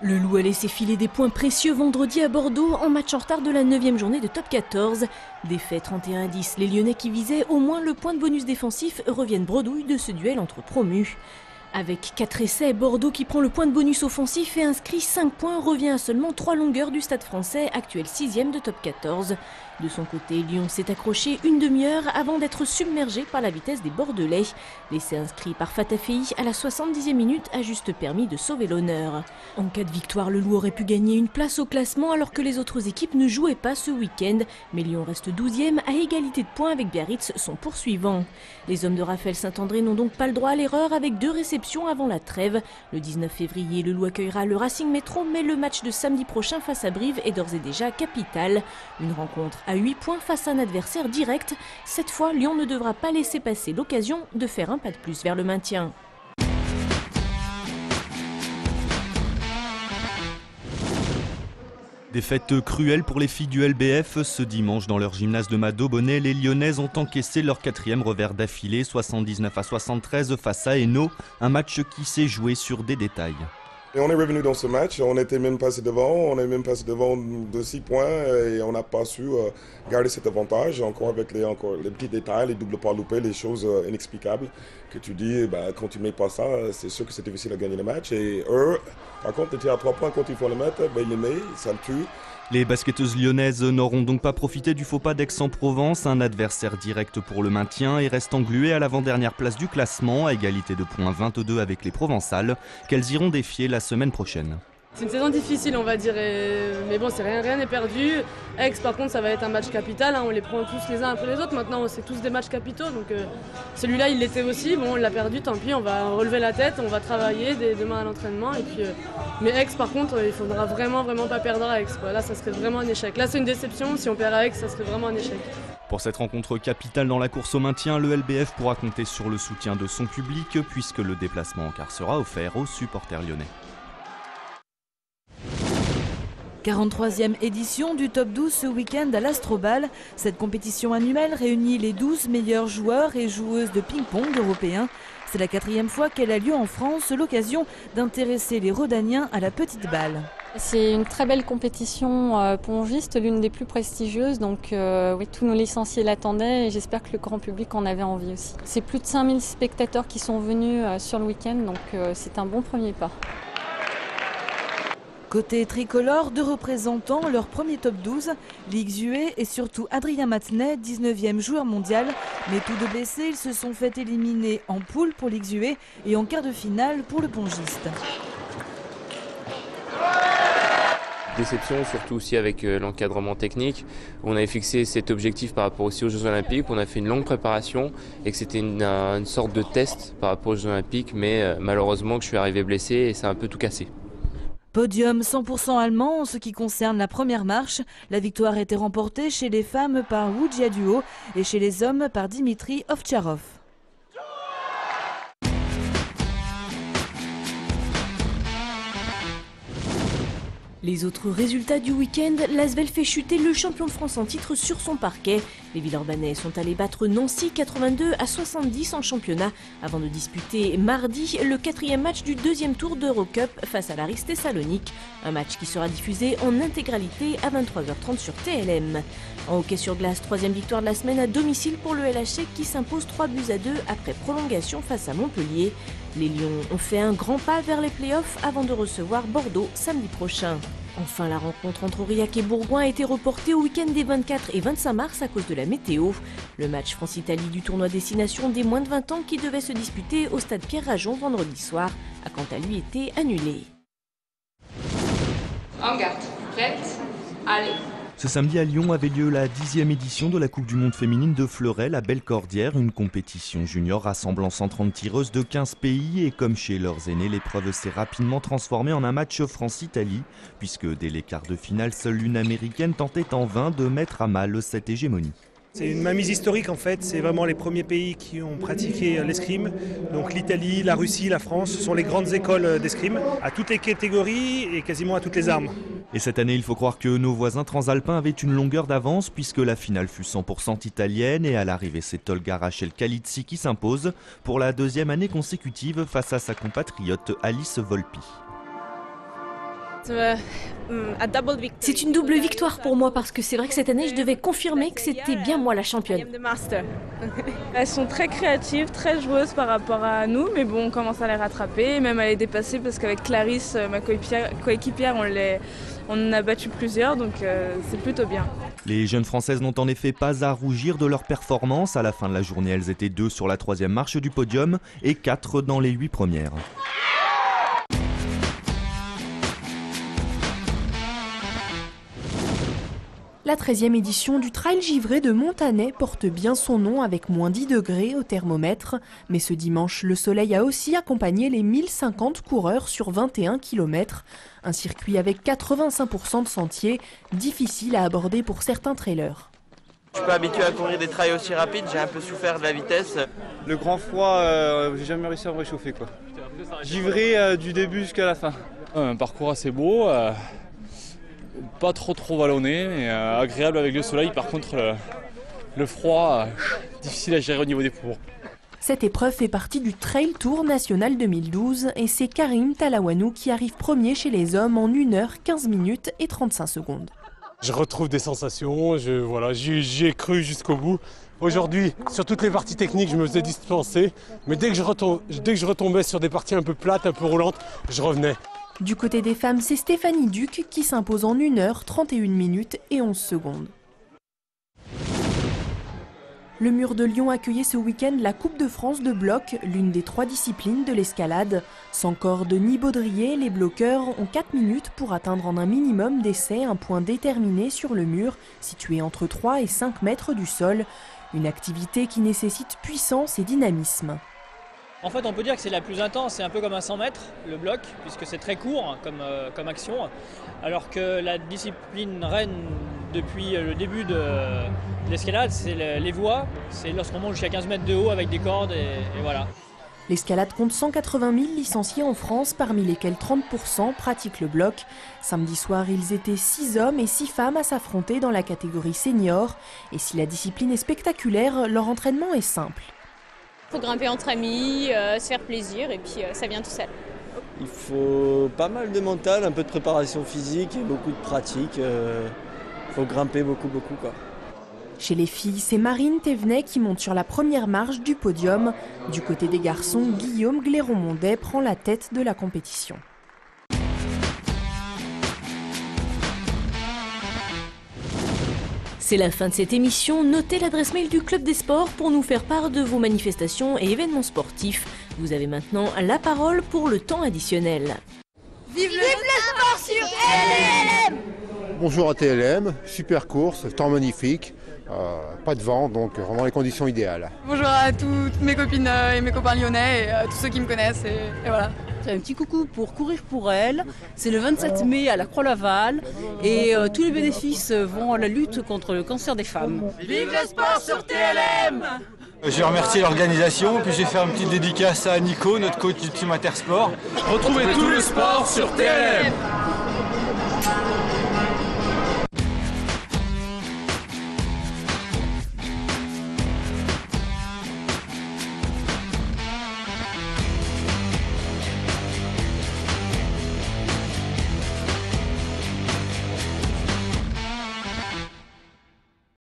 Le Loup a laissé filer des points précieux vendredi à Bordeaux en match en retard de la 9e journée de top 14. Défait 31-10, les Lyonnais qui visaient au moins le point de bonus défensif reviennent bredouille de ce duel entre promus. Avec 4 essais, Bordeaux qui prend le point de bonus offensif et inscrit 5 points revient à seulement 3 longueurs du Stade Français, actuel 6e de top 14. De son côté, Lyon s'est accroché une demi-heure avant d'être submergé par la vitesse des Bordelais. L'essai inscrit par Fatafei à la 70e minute a juste permis de sauver l'honneur. En cas de victoire, le Loup aurait pu gagner une place au classement alors que les autres équipes ne jouaient pas ce week-end. Mais Lyon reste 12e à égalité de points avec Biarritz, son poursuivant. Les hommes de Raphaël Saint-André n'ont donc pas le droit à l'erreur avec 2 réceptions avant la trêve. Le 19 février, le Loup accueillera le Racing Métro, mais le match de samedi prochain face à Brive est d'ores et déjà capital. Une rencontre à 8 points face à un adversaire direct. Cette fois, Lyon ne devra pas laisser passer l'occasion de faire un pas de plus vers le maintien. Défaite cruelle pour les filles du LBF. Ce dimanche, dans leur gymnase de Mado-Bonnet, les Lyonnaises ont encaissé leur 4e revers d'affilée, 79-73 face à Hainaut. Un match qui s'est joué sur des détails. Et on est revenu dans ce match, on était même passé devant, de 6 points et on n'a pas su garder cet avantage, encore avec les petits détails, les doubles pas loupés, les choses inexplicables que tu dis, quand tu ne mets pas ça, c'est sûr que c'est difficile à gagner le match. Et eux, par contre, étaient à 3 points quand il faut le mettre, ils les mettent, ça le tue. Les basketteuses lyonnaises n'auront donc pas profité du faux pas d'Aix-en-Provence, un adversaire direct pour le maintien, et restent engluées à l'avant-dernière place du classement, à égalité de points 22 avec les Provençales, qu'elles iront défier la semaine prochaine. C'est une saison difficile, on va dire, mais bon, rien n'est perdu. Aix, par contre, ça va être un match capital, on les prend tous les uns après les autres. Maintenant, c'est tous des matchs capitaux, donc celui-là, il l'était aussi. Bon, on l'a perdu, tant pis, on va relever la tête, on va travailler dès demain à l'entraînement. Mais Aix, par contre, il faudra vraiment pas perdre à Aix, quoi. Là, ça serait vraiment un échec. Là, c'est une déception. Si on perd à Aix, ça serait vraiment un échec. Pour cette rencontre capitale dans la course au maintien, le LBF pourra compter sur le soutien de son public, puisque le déplacement en quart sera offert aux supporters lyonnais. 43e édition du Top 12 ce week-end à l'Astrobal. Cette compétition annuelle réunit les 12 meilleurs joueurs et joueuses de ping-pong européens. C'est la 4e fois qu'elle a lieu en France, l'occasion d'intéresser les Rhodaniens à la petite balle. C'est une très belle compétition pongiste, l'une des plus prestigieuses, donc oui, tous nos licenciés l'attendaient et j'espère que le grand public en avait envie aussi. C'est plus de 5000 spectateurs qui sont venus sur le week-end, donc c'est un bon premier pas. Côté tricolore, 2 représentants, leur premier top 12, Lixué et surtout Adrien Matenet, 19e joueur mondial. Mais tous 2 blessés, ils se sont fait éliminer en poule pour Lixué et en quart de finale pour le pongiste. Déception, surtout aussi avec l'encadrement technique. On avait fixé cet objectif par rapport aussi aux Jeux Olympiques. On a fait une longue préparation et que c'était une sorte de test par rapport aux Jeux Olympiques. Mais malheureusement, que je suis arrivé blessé et ça a un peu tout cassé. Podium 100% allemand en ce qui concerne la première marche. La victoire a été remportée chez les femmes par Wu Jiaduo et chez les hommes par Dimitri Ovtcharov. Les autres résultats du week-end, l'Asvel fait chuter le champion de France en titre sur son parquet. Les Villeurbanais sont allés battre Nancy 82-70 en championnat avant de disputer mardi le 4e match du 2e tour d'Eurocup face à l'Aris Thessalonique. Un match qui sera diffusé en intégralité à 23h30 sur TLM. En hockey sur glace, 3e victoire de la semaine à domicile pour le LHC qui s'impose 3-2 après prolongation face à Montpellier. Les Lions ont fait un grand pas vers les playoffs avant de recevoir Bordeaux samedi prochain. Enfin, la rencontre entre Aurillac et Bourgoin a été reportée au week-end des 24 et 25 mars à cause de la météo. Le match France-Italie du tournoi destination des moins de 20 ans qui devait se disputer au stade Pierre-Rajon vendredi soir a quant à lui été annulé. En garde, prête, allez. Ce samedi à Lyon avait lieu la 10e édition de la Coupe du Monde féminine de fleuret, la Bellecordière, une compétition junior rassemblant 130 tireuses de 15 pays et comme chez leurs aînés, l'épreuve s'est rapidement transformée en un match France-Italie, puisque dès les quarts de finale, seule une américaine tentait en vain de mettre à mal cette hégémonie. C'est une mainmise historique en fait, c'est vraiment les premiers pays qui ont pratiqué l'escrime. Donc l'Italie, la Russie, la France, ce sont les grandes écoles d'escrime, à toutes les catégories et quasiment à toutes les armes. Et cette année, il faut croire que nos voisins transalpins avaient une longueur d'avance puisque la finale fut 100% italienne et à l'arrivée, c'est Olga Rachel Kalitsi qui s'impose pour la 2e année consécutive face à sa compatriote Alice Volpi. C'est une double victoire pour moi parce que c'est vrai que cette année je devais confirmer que c'était bien moi la championne. Elles sont très créatives, très joueuses par rapport à nous, mais bon, on commence à les rattraper, même à les dépasser parce qu'avec Clarisse, ma coéquipière, on en a battu plusieurs, donc c'est plutôt bien. Les jeunes Françaises n'ont en effet pas à rougir de leur performance. À la fin de la journée, elles étaient 2 sur la 3e marche du podium et 4 dans les 8 premières. La 13e édition du Trail givré de Montanet porte bien son nom avec moins 10 degrés au thermomètre. Mais ce dimanche, le soleil a aussi accompagné les 1050 coureurs sur 21 km. Un circuit avec 85% de sentiers, difficile à aborder pour certains trailers. Je suis pas habitué à courir des trails aussi rapides, j'ai un peu souffert de la vitesse. Le grand froid, j'ai jamais réussi à me réchauffer, quoi. Givré du début jusqu'à la fin. Un parcours assez beau. Pas trop vallonné, mais agréable avec le soleil. Par contre, le froid, difficile à gérer au niveau des poumons. Cette épreuve fait partie du Trail Tour National 2012 et c'est Karim Talawanou qui arrive premier chez les hommes en 1 h 15 minutes et 35 secondes. Je retrouve des sensations, j'y ai cru jusqu'au bout. Aujourd'hui, sur toutes les parties techniques, je me faisais dispenser, mais dès que je retombais sur des parties un peu plates, un peu roulantes, je revenais. Du côté des femmes, c'est Stéphanie Duc qui s'impose en 1 h 31 minutes et 11 secondes. Le Mur de Lyon accueillait ce week-end la Coupe de France de bloc, l'une des 3 disciplines de l'escalade. Sans corde ni baudrier, les bloqueurs ont 4 minutes pour atteindre en un minimum d'essais un point déterminé sur le mur, situé entre 3 et 5 mètres du sol. Une activité qui nécessite puissance et dynamisme. En fait, on peut dire que c'est la plus intense, c'est un peu comme un 100 mètres, le bloc, puisque c'est très court comme action, alors que la discipline reine depuis le début de l'escalade, c'est les voies, c'est lorsqu'on monte jusqu'à 15 mètres de haut avec des cordes et voilà. L'escalade compte 180 000 licenciés en France, parmi lesquels 30% pratiquent le bloc. Samedi soir, ils étaient 6 hommes et 6 femmes à s'affronter dans la catégorie senior. Et si la discipline est spectaculaire, leur entraînement est simple. Il faut grimper entre amis, se faire plaisir et puis ça vient tout seul. Il faut pas mal de mental, un peu de préparation physique et beaucoup de pratique. Il faut grimper beaucoup quoi. Chez les filles, c'est Marine Thévenet qui monte sur la première marche du podium. Du côté des garçons, Guillaume Gléron-Mondet prend la tête de la compétition. C'est la fin de cette émission. Notez l'adresse mail du Club des Sports pour nous faire part de vos manifestations et événements sportifs. Vous avez maintenant la parole pour le temps additionnel. Vive le sport sur TLM! Bonjour à TLM, super course, temps magnifique, pas de vent, donc vraiment les conditions idéales. Bonjour à toutes mes copines et mes copains lyonnais et tous ceux qui me connaissent et voilà. Un petit coucou pour Courir pour elle, c'est le 27 mai à la Croix-Laval et tous les bénéfices vont à la lutte contre le cancer des femmes. Vive le sport sur TLM! Je vais remercier l'organisation, puis je vais faire une petite dédicace à Nico, notre coach du team Intersport. Retrouvez tout le sport sur TLM!